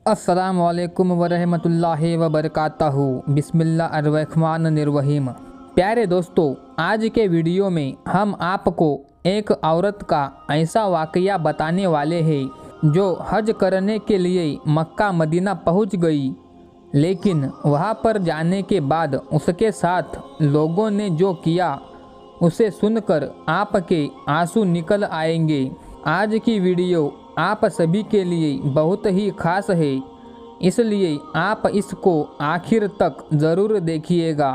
अस्सलामुअलैकुम वरहमतुल्लाहि वबरकातहू। बिस्मिल्लाहिर्रहमानिर्रहीम। प्यारे दोस्तों, आज के वीडियो में हम आपको एक औरत का ऐसा वाक़या बताने वाले हैं जो हज करने के लिए मक्का मदीना पहुंच गई, लेकिन वहां पर जाने के बाद उसके साथ लोगों ने जो किया उसे सुनकर आपके आंसू निकल आएंगे। आज की वीडियो आप सभी के लिए बहुत ही खास है, इसलिए आप इसको आखिर तक ज़रूर देखिएगा।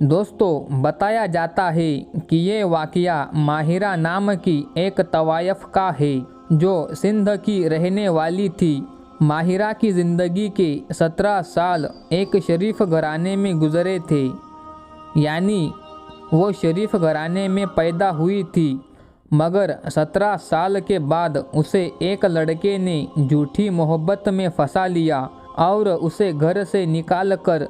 दोस्तों, बताया जाता है कि ये वाक़या माहिरा नाम की एक तवायफ़ का है जो सिंध की रहने वाली थी। माहिरा की ज़िंदगी के 17 साल एक शरीफ घराने में गुज़रे थे, यानी वो शरीफ घराने में पैदा हुई थी, मगर 17 साल के बाद उसे एक लड़के ने झूठी मोहब्बत में फंसा लिया और उसे घर से निकालकर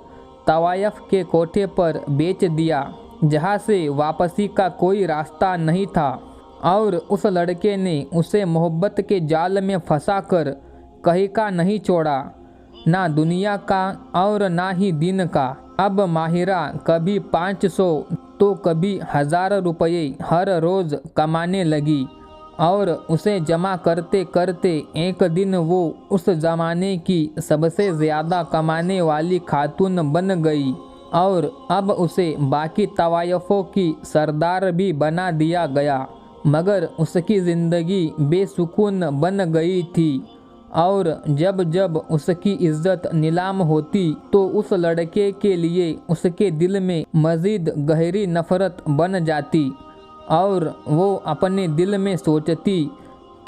तवायफ के कोठे पर बेच दिया, जहां से वापसी का कोई रास्ता नहीं था। और उस लड़के ने उसे मोहब्बत के जाल में फंसाकर कहीं का नहीं छोड़ा, ना दुनिया का और ना ही दिन का। अब माहिरा कभी 500 तो कभी 1000 रुपये हर रोज़ कमाने लगी और उसे जमा करते करते एक दिन वो उस ज़माने की सबसे ज़्यादा कमाने वाली खातून बन गई और अब उसे बाकी तवायफ़ों की सरदार भी बना दिया गया। मगर उसकी ज़िंदगी बेसुकून बन गई थी और जब जब उसकी इज्जत नीलाम होती तो उस लड़के के लिए उसके दिल में मज़ीद गहरी नफ़रत बन जाती और वो अपने दिल में सोचती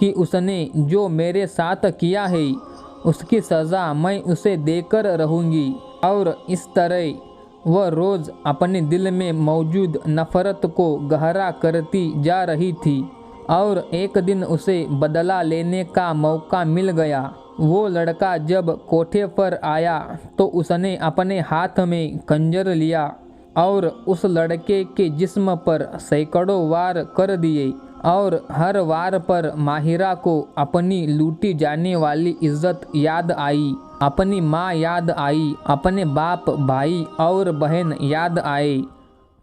कि उसने जो मेरे साथ किया है उसकी सज़ा मैं उसे देकर रहूँगी। और इस तरह वह रोज़ अपने दिल में मौजूद नफ़रत को गहरा करती जा रही थी और एक दिन उसे बदला लेने का मौका मिल गया। वो लड़का जब कोठे पर आया तो उसने अपने हाथ में खंजर लिया और उस लड़के के जिस्म पर सैकड़ों वार कर दिए और हर वार पर माहिरा को अपनी लूटी जाने वाली इज्जत याद आई, अपनी माँ याद आई, अपने बाप, भाई और बहन याद आए।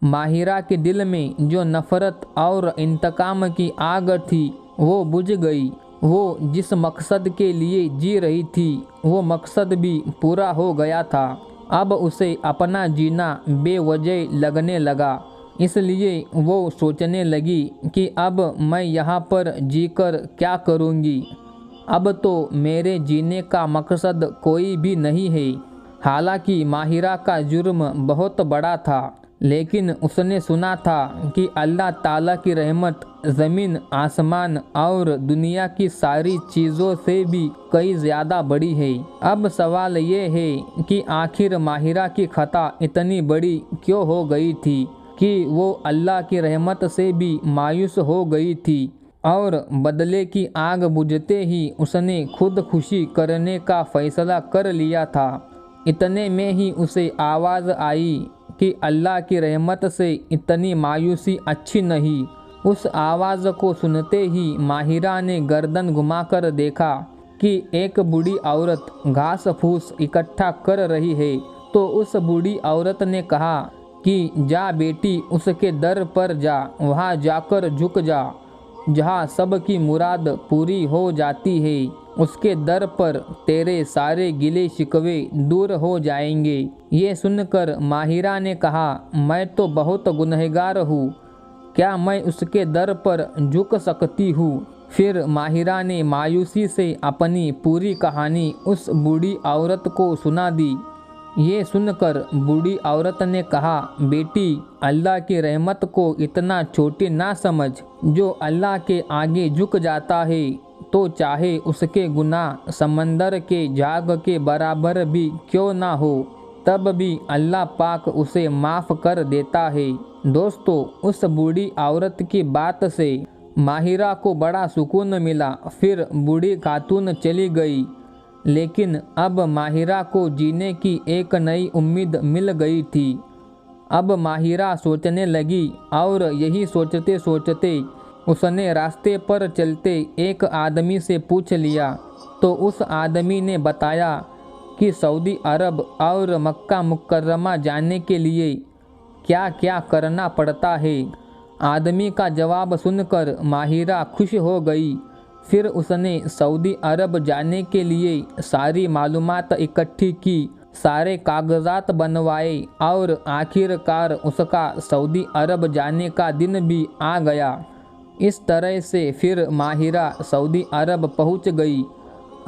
माहिरा के दिल में जो नफ़रत और इंतकाम की आग थी वो बुझ गई। वो जिस मकसद के लिए जी रही थी वो मकसद भी पूरा हो गया था। अब उसे अपना जीना बेवजह लगने लगा, इसलिए वो सोचने लगी कि अब मैं यहाँ पर जीकर क्या करूँगी। अब तो मेरे जीने का मकसद कोई भी नहीं है। हालांकि माहिरा का जुर्म बहुत बड़ा था, लेकिन उसने सुना था कि अल्लाह ताला की रहमत ज़मीन, आसमान और दुनिया की सारी चीज़ों से भी कई ज़्यादा बड़ी है। अब सवाल ये है कि आखिर माहिरा की खता इतनी बड़ी क्यों हो गई थी कि वो अल्लाह की रहमत से भी मायूस हो गई थी और बदले की आग बुझते ही उसने खुदकुशी करने का फ़ैसला कर लिया था। इतने में ही उसे आवाज़ आई कि अल्लाह की रहमत से इतनी मायूसी अच्छी नहीं। उस आवाज़ को सुनते ही माहिरा ने गर्दन घुमाकर देखा कि एक बूढ़ी औरत घास फूस इकट्ठा कर रही है। तो उस बूढ़ी औरत ने कहा कि जा बेटी, उसके दर पर जा, वहाँ जाकर झुक जा, जहाँ सबकी मुराद पूरी हो जाती है। उसके दर पर तेरे सारे गिले शिकवे दूर हो जाएंगे। ये सुनकर माहिरा ने कहा, मैं तो बहुत गुनहगार हूँ, क्या मैं उसके दर पर झुक सकती हूँ? फिर माहिरा ने मायूसी से अपनी पूरी कहानी उस बूढ़ी औरत को सुना दी। ये सुनकर बूढ़ी औरत ने कहा, बेटी, अल्लाह की रहमत को इतना छोटी ना समझ। जो अल्लाह के आगे झुक जाता है तो चाहे उसके गुनाह समंदर के झाग के बराबर भी क्यों ना हो, तब भी अल्लाह पाक उसे माफ़ कर देता है। दोस्तों, उस बूढ़ी औरत की बात से माहिरा को बड़ा सुकून मिला। फिर बूढ़ी खातून चली गई, लेकिन अब माहिरा को जीने की एक नई उम्मीद मिल गई थी। अब माहिरा सोचने लगी और यही सोचते सोचते उसने रास्ते पर चलते एक आदमी से पूछ लिया तो उस आदमी ने बताया कि सऊदी अरब और मक्का मुकर्रमा जाने के लिए क्या क्या करना पड़ता है। आदमी का जवाब सुनकर माहिरा खुश हो गई। फिर उसने सऊदी अरब जाने के लिए सारी मालूमात इकट्ठी की, सारे कागजात बनवाए और आखिरकार उसका सऊदी अरब जाने का दिन भी आ गया। इस तरह से फिर माहिरा सऊदी अरब पहुंच गई।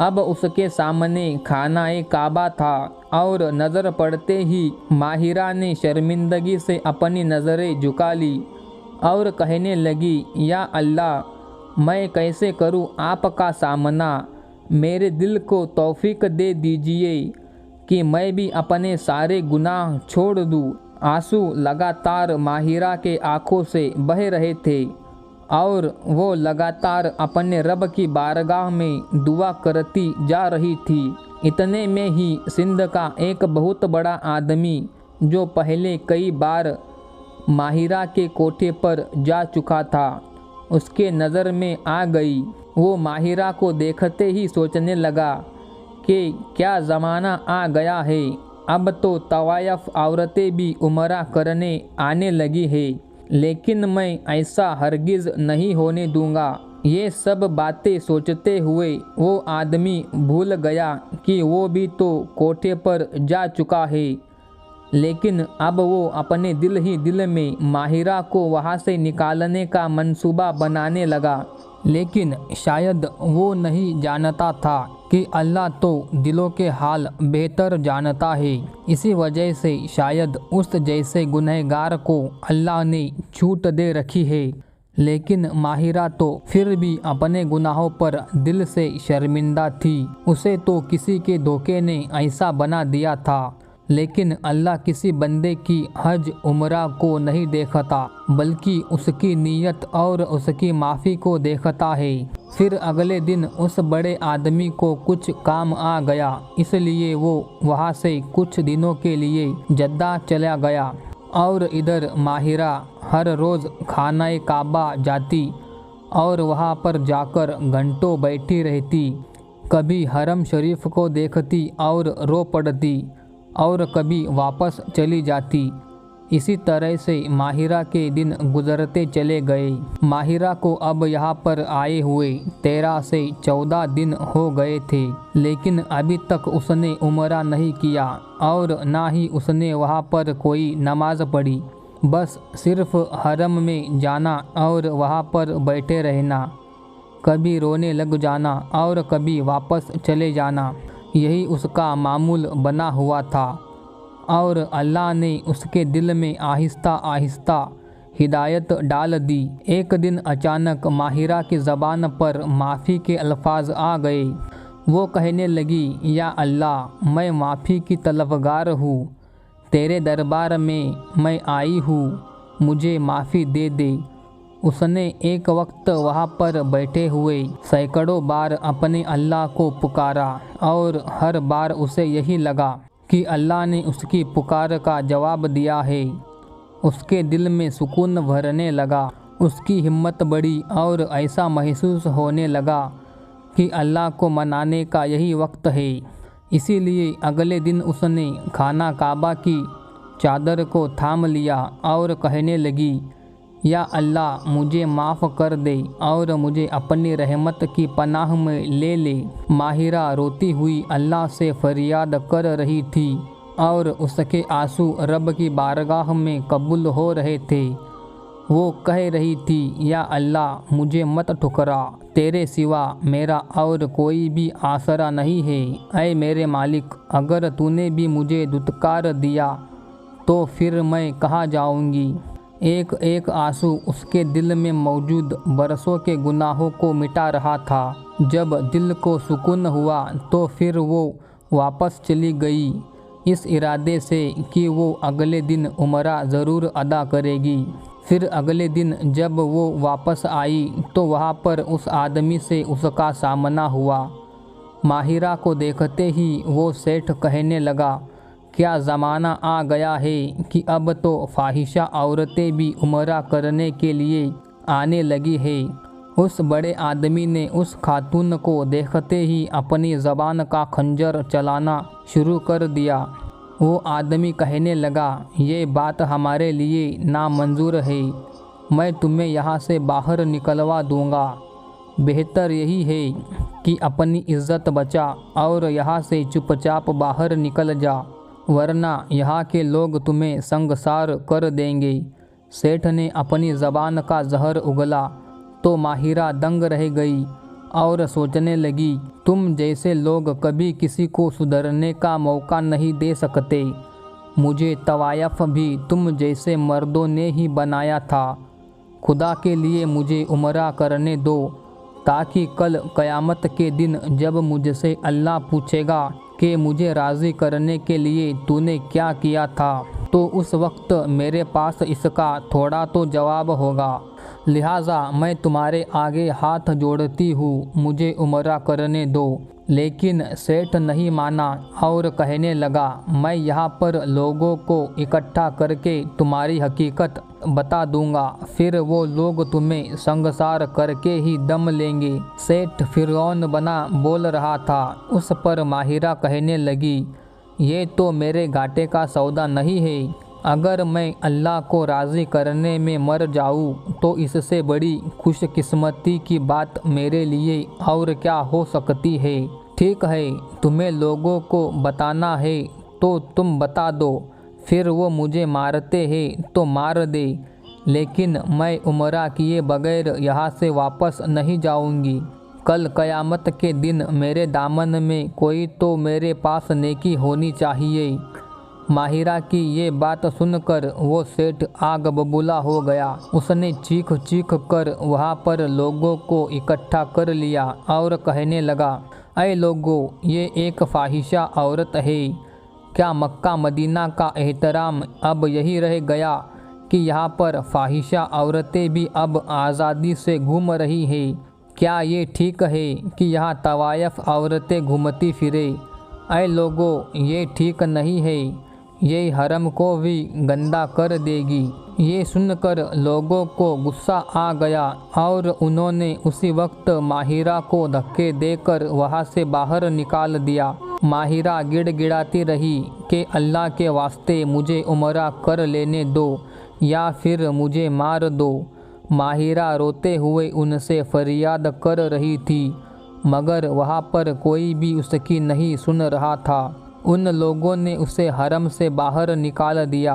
अब उसके सामने खानाए काबा था और नज़र पड़ते ही माहिरा ने शर्मिंदगी से अपनी नज़रें झुका ली और कहने लगी, या अल्लाह, मैं कैसे करूं आपका सामना। मेरे दिल को तौफीक दे दीजिए कि मैं भी अपने सारे गुनाह छोड़ दूं। आंसू लगातार माहिरा के आंखों से बह रहे थे और वो लगातार अपने रब की बारगाह में दुआ करती जा रही थी। इतने में ही सिंध का एक बहुत बड़ा आदमी, जो पहले कई बार माहिरा के कोठे पर जा चुका था, उसके नज़र में आ गई। वो माहिरा को देखते ही सोचने लगा कि क्या ज़माना आ गया है, अब तो तवायफ औरतें भी उमरा करने आने लगी है, लेकिन मैं ऐसा हरगिज़ नहीं होने दूंगा। ये सब बातें सोचते हुए वो आदमी भूल गया कि वो भी तो कोठे पर जा चुका है, लेकिन अब वो अपने दिल ही दिल में माहिरा को वहाँ से निकालने का मंसूबा बनाने लगा। लेकिन शायद वो नहीं जानता था कि अल्लाह तो दिलों के हाल बेहतर जानता है। इसी वजह से शायद उस जैसे गुनहगार को अल्लाह ने छूट दे रखी है। लेकिन माहिरा तो फिर भी अपने गुनाहों पर दिल से शर्मिंदा थी। उसे तो किसी के धोखे ने ऐसा बना दिया था। लेकिन अल्लाह किसी बंदे की हज उम्रा को नहीं देखता, बल्कि उसकी नीयत और उसकी माफ़ी को देखता है। फिर अगले दिन उस बड़े आदमी को कुछ काम आ गया, इसलिए वो वहाँ से कुछ दिनों के लिए जद्दा चला गया। और इधर माहिरा हर रोज़ खानाए काबा जाती और वहाँ पर जाकर घंटों बैठी रहती। कभी हरम शरीफ को देखती और रो पड़ती और कभी वापस चली जाती। इसी तरह से माहिरा के दिन गुजरते चले गए। माहिरा को अब यहाँ पर आए हुए 13 से 14 दिन हो गए थे, लेकिन अभी तक उसने उमरा नहीं किया और ना ही उसने वहाँ पर कोई नमाज पढ़ी। बस सिर्फ हरम में जाना और वहाँ पर बैठे रहना, कभी रोने लग जाना और कभी वापस चले जाना, यही उसका मामूल बना हुआ था। और अल्लाह ने उसके दिल में आहिस्ता आहिस्ता हिदायत डाल दी। एक दिन अचानक माहिरा की ज़बान पर माफ़ी के अल्फाज आ गए। वो कहने लगी, या अल्लाह, मैं माफ़ी की तलबगार हूँ, तेरे दरबार में मैं आई हूँ, मुझे माफ़ी दे दे। उसने एक वक्त वहाँ पर बैठे हुए सैकड़ों बार अपने अल्लाह को पुकारा और हर बार उसे यही लगा कि अल्लाह ने उसकी पुकार का जवाब दिया है। उसके दिल में सुकून भरने लगा, उसकी हिम्मत बढ़ी और ऐसा महसूस होने लगा कि अल्लाह को मनाने का यही वक्त है। इसीलिए अगले दिन उसने खाना काबा की चादर को थाम लिया और कहने लगी, या अल्लाह, मुझे माफ़ कर दे और मुझे अपनी रहमत की पनाह में ले ले। माहिरा रोती हुई अल्लाह से फरियाद कर रही थी और उसके आंसू रब की बारगाह में कबूल हो रहे थे। वो कह रही थी, या अल्लाह, मुझे मत ठुकरा, तेरे सिवा मेरा और कोई भी आसरा नहीं है। ऐ मेरे मालिक, अगर तूने भी मुझे दुत्कार दिया तो फिर मैं कहाँ जाऊँगी। एक एक आंसू उसके दिल में मौजूद बरसों के गुनाहों को मिटा रहा था। जब दिल को सुकून हुआ तो फिर वो वापस चली गई, इस इरादे से कि वो अगले दिन उमरा ज़रूर अदा करेगी। फिर अगले दिन जब वो वापस आई तो वहाँ पर उस आदमी से उसका सामना हुआ। माहिरा को देखते ही वो सेठ कहने लगा, क्या ज़माना आ गया है कि अब तो फाहिशा औरतें भी उमरा करने के लिए आने लगी है उस बड़े आदमी ने उस खातून को देखते ही अपनी ज़बान का खंजर चलाना शुरू कर दिया। वो आदमी कहने लगा, ये बात हमारे लिए नामंजूर है, मैं तुम्हें यहाँ से बाहर निकलवा दूँगा। बेहतर यही है कि अपनी इज्जत बचा और यहाँ से चुपचाप बाहर निकल जा, वरना यहाँ के लोग तुम्हें संगसार कर देंगे। सेठ ने अपनी ज़बान का जहर उगला तो माहिरा दंग रह गई और सोचने लगी, तुम जैसे लोग कभी किसी को सुधरने का मौका नहीं दे सकते। मुझे तवायफ भी तुम जैसे मर्दों ने ही बनाया था। खुदा के लिए मुझे उम्रा करने दो, ताकि कल क़यामत के दिन जब मुझसे अल्लाह पूछेगा कि मुझे राज़ी करने के लिए तूने क्या किया था, तो उस वक्त मेरे पास इसका थोड़ा तो जवाब होगा। लिहाजा मैं तुम्हारे आगे हाथ जोड़ती हूँ, मुझे उम्रा करने दो। लेकिन सेठ नहीं माना और कहने लगा, मैं यहाँ पर लोगों को इकट्ठा करके तुम्हारी हकीकत बता दूंगा, फिर वो लोग तुम्हें संगसार करके ही दम लेंगे। सेठ फिरौन बना बोल रहा था। उस पर माहिरा कहने लगी, ये तो मेरे घाटे का सौदा नहीं है। अगर मैं अल्लाह को राज़ी करने में मर जाऊँ तो इससे बड़ी खुशकिस्मती की बात मेरे लिए और क्या हो सकती है। ठीक है, तुम्हें लोगों को बताना है तो तुम बता दो, फिर वो मुझे मारते हैं तो मार दे, लेकिन मैं उम्रा किए बगैर यहाँ से वापस नहीं जाऊँगी। कल क़यामत के दिन मेरे दामन में कोई तो मेरे पास नेकी होनी चाहिए। माहिरा की ये बात सुनकर वो सेठ आग बबूला हो गया। उसने चीख चीख कर वहाँ पर लोगों को इकट्ठा कर लिया और कहने लगा, ऐ लोगों, ये एक फाहिशा औरत है। क्या मक्का मदीना का एहतराम अब यही रह गया कि यहाँ पर फाहिशा औरतें भी अब आज़ादी से घूम रही हैं? क्या ये ठीक है कि यहाँ तवायफ औरतें घूमती फिरे? ऐ लोगों, ये ठीक नहीं है, ये हरम को भी गंदा कर देगी। ये सुनकर लोगों को गुस्सा आ गया और उन्होंने उसी वक्त माहिरा को धक्के देकर वहाँ से बाहर निकाल दिया। माहिरा गिड़गिड़ाती रही कि अल्लाह के वास्ते मुझे उम्रा कर लेने दो या फिर मुझे मार दो। माहिरा रोते हुए उनसे फरियाद कर रही थी, मगर वहाँ पर कोई भी उसकी नहीं सुन रहा था। उन लोगों ने उसे हरम से बाहर निकाल दिया।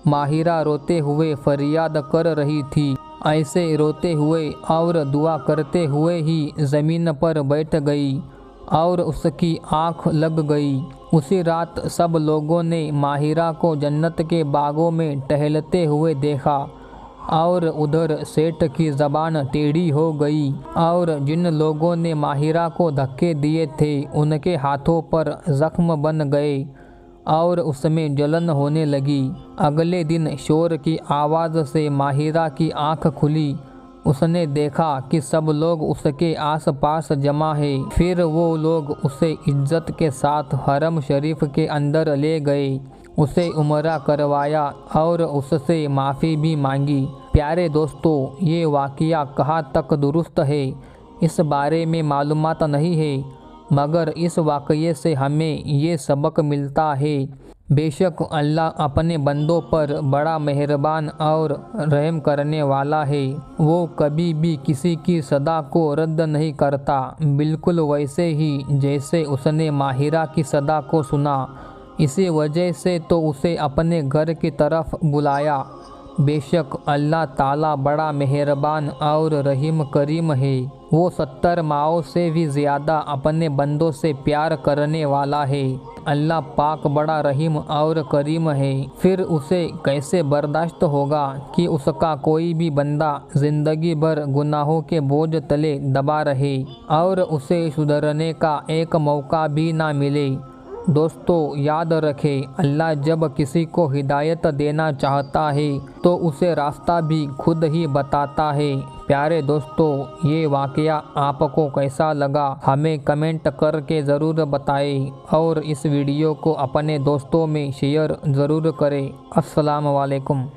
माहिरा रोते हुए फरियाद कर रही थी। ऐसे रोते हुए और दुआ करते हुए ही ज़मीन पर बैठ गई और उसकी आँख लग गई। उसी रात सब लोगों ने माहिरा को जन्नत के बागों में टहलते हुए देखा और उधर सेठ की ज़बान टेढ़ी हो गई और जिन लोगों ने माहिरा को धक्के दिए थे उनके हाथों पर ज़ख्म बन गए और उसमें जलन होने लगी। अगले दिन शोर की आवाज़ से माहिरा की आँख खुली। उसने देखा कि सब लोग उसके आसपास जमा है। फिर वो लोग उसे इज्जत के साथ हरम शरीफ के अंदर ले गए, उसे उम्रा करवाया और उससे माफ़ी भी मांगी। प्यारे दोस्तों, ये वाक़या कहाँ तक दुरुस्त है इस बारे में मालूमात नहीं है, मगर इस वाक़ये से हमें ये सबक मिलता है, बेशक अल्लाह अपने बंदों पर बड़ा मेहरबान और रहम करने वाला है। वो कभी भी किसी की सदा को रद्द नहीं करता, बिल्कुल वैसे ही जैसे उसने माहिरा की सदा को सुना। इसी वजह से तो उसे अपने घर की तरफ बुलाया। बेशक अल्लाह ताला बड़ा मेहरबान और रहीम करीम है। वो 70 माओं से भी ज़्यादा अपने बंदों से प्यार करने वाला है। अल्लाह पाक बड़ा रहीम और करीम है। फिर उसे कैसे बर्दाश्त होगा कि उसका कोई भी बंदा ज़िंदगी भर गुनाहों के बोझ तले दबा रहे और उसे सुधरने का एक मौका भी ना मिले। दोस्तों, याद रखें, अल्लाह जब किसी को हिदायत देना चाहता है तो उसे रास्ता भी खुद ही बताता है। प्यारे दोस्तों, ये वाक़या आपको कैसा लगा हमें कमेंट करके ज़रूर बताएं और इस वीडियो को अपने दोस्तों में शेयर ज़रूर करें। अस्सलाम वालेकुम।